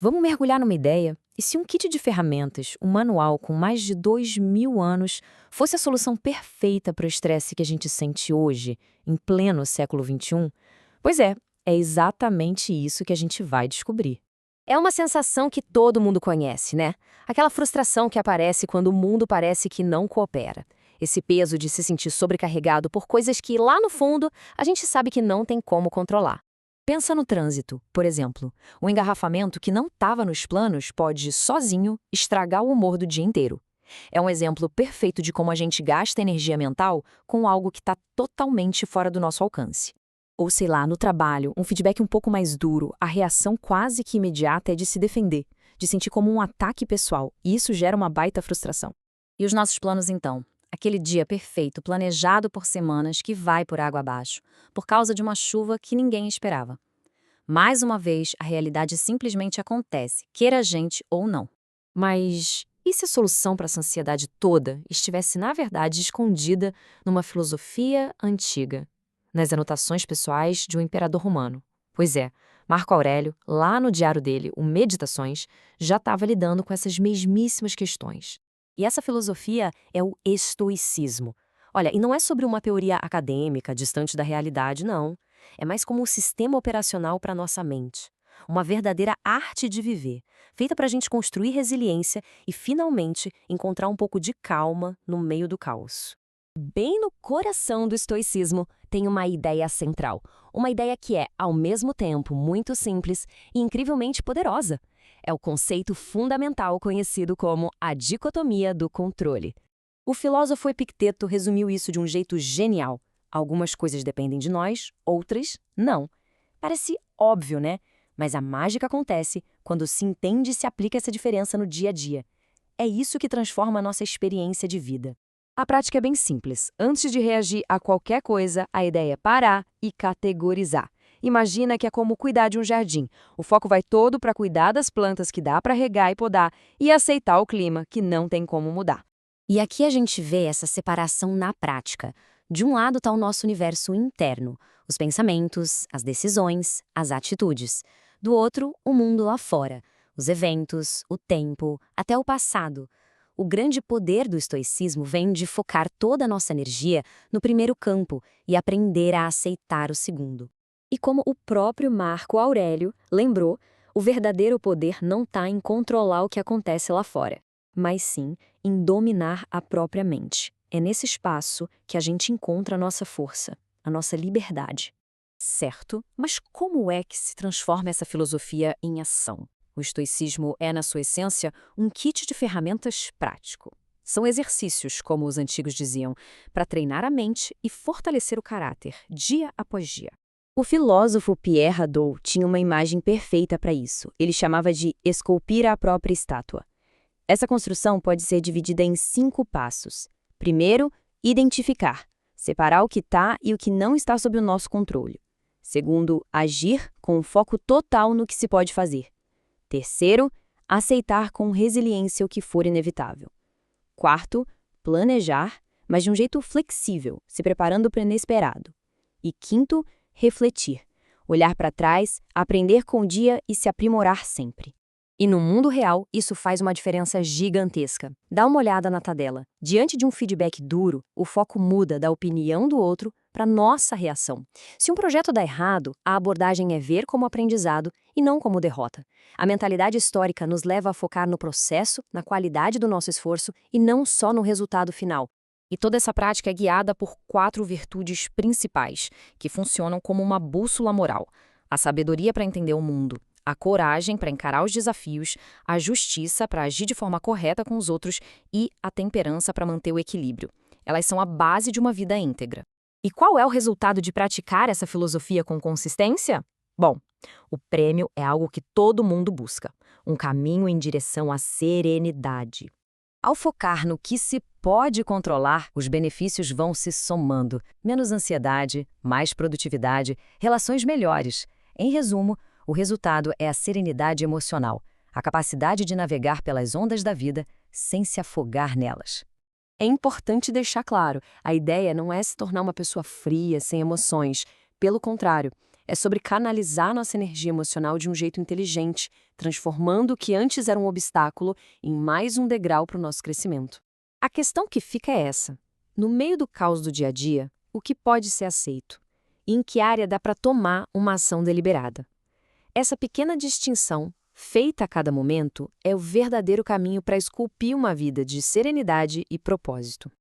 Vamos mergulhar numa ideia? E se um kit de ferramentas, um manual com mais de 2.000 anos, fosse a solução perfeita para o estresse que a gente sente hoje, em pleno século XXI? Pois é exatamente isso que a gente vai descobrir. É uma sensação que todo mundo conhece, né? Aquela frustração que aparece quando o mundo parece que não coopera. Esse peso de se sentir sobrecarregado por coisas que, lá no fundo, a gente sabe que não tem como controlar. Pensa no trânsito, por exemplo. Um engarrafamento que não estava nos planos pode, sozinho, estragar o humor do dia inteiro. É um exemplo perfeito de como a gente gasta energia mental com algo que está totalmente fora do nosso alcance. Ou sei lá, no trabalho, um feedback um pouco mais duro, a reação quase que imediata é de se defender, de sentir como um ataque pessoal, e isso gera uma baita frustração. E os nossos planos então? Aquele dia perfeito, planejado por semanas, que vai por água abaixo, por causa de uma chuva que ninguém esperava. Mais uma vez, a realidade simplesmente acontece, queira a gente ou não. Mas e se a solução para essa ansiedade toda estivesse, na verdade, escondida numa filosofia antiga, nas anotações pessoais de um imperador romano? Pois é, Marco Aurélio, lá no diário dele, o Meditações, já estava lidando com essas mesmíssimas questões. E essa filosofia é o estoicismo. Olha, e não é sobre uma teoria acadêmica distante da realidade, não. É mais como um sistema operacional para nossa mente. Uma verdadeira arte de viver, feita para a gente construir resiliência e, finalmente, encontrar um pouco de calma no meio do caos. Bem no coração do estoicismo tem uma ideia central. Uma ideia que é, ao mesmo tempo, muito simples e incrivelmente poderosa. É o conceito fundamental conhecido como a dicotomia do controle. O filósofo Epicteto resumiu isso de um jeito genial. Algumas coisas dependem de nós, outras não. Parece óbvio, né? Mas a mágica acontece quando se entende e se aplica essa diferença no dia a dia. É isso que transforma a nossa experiência de vida. A prática é bem simples. Antes de reagir a qualquer coisa, a ideia é parar e categorizar. Imagina que é como cuidar de um jardim. O foco vai todo para cuidar das plantas que dá para regar e podar e aceitar o clima que não tem como mudar. E aqui a gente vê essa separação na prática. De um lado está o nosso universo interno, os pensamentos, as decisões, as atitudes. Do outro, o mundo lá fora, os eventos, o tempo, até o passado. O grande poder do estoicismo vem de focar toda a nossa energia no primeiro campo e aprender a aceitar o segundo. E como o próprio Marco Aurélio lembrou, o verdadeiro poder não está em controlar o que acontece lá fora, mas sim em dominar a própria mente. É nesse espaço que a gente encontra a nossa força, a nossa liberdade. Certo, mas como é que se transforma essa filosofia em ação? O estoicismo é, na sua essência, um kit de ferramentas prático. São exercícios, como os antigos diziam, para treinar a mente e fortalecer o caráter, dia após dia. O filósofo Pierre Hadot tinha uma imagem perfeita para isso. Ele chamava de esculpir a própria estátua. Essa construção pode ser dividida em 5 passos. Primeiro, identificar, separar o que está e o que não está sob o nosso controle. Segundo, agir com foco total no que se pode fazer. Terceiro, aceitar com resiliência o que for inevitável. Quarto, planejar, mas de um jeito flexível, se preparando para o inesperado. E quinto, refletir, olhar para trás, aprender com o dia e se aprimorar sempre. E no mundo real, isso faz uma diferença gigantesca. Dá uma olhada na tabela. Diante de um feedback duro, o foco muda da opinião do outro para nossa reação. Se um projeto dá errado, a abordagem é ver como aprendizado e não como derrota. A mentalidade histórica nos leva a focar no processo, na qualidade do nosso esforço e não só no resultado final. E toda essa prática é guiada por 4 virtudes principais, que funcionam como uma bússola moral: a sabedoria para entender o mundo, a coragem para encarar os desafios, a justiça para agir de forma correta com os outros e a temperança para manter o equilíbrio. Elas são a base de uma vida íntegra. E qual é o resultado de praticar essa filosofia com consistência? Bom, o prêmio é algo que todo mundo busca, um caminho em direção à serenidade. Ao focar no que se pode controlar, os benefícios vão se somando. Menos ansiedade, mais produtividade, relações melhores. Em resumo, o resultado é a serenidade emocional, a capacidade de navegar pelas ondas da vida sem se afogar nelas. É importante deixar claro, a ideia não é se tornar uma pessoa fria, sem emoções. Pelo contrário, É sobre canalizar nossa energia emocional de um jeito inteligente, transformando o que antes era um obstáculo em mais um degrau para o nosso crescimento. A questão que fica é essa: no meio do caos do dia a dia, o que pode ser aceito? E em que área dá para tomar uma ação deliberada? Essa pequena distinção, feita a cada momento, é o verdadeiro caminho para esculpir uma vida de serenidade e propósito.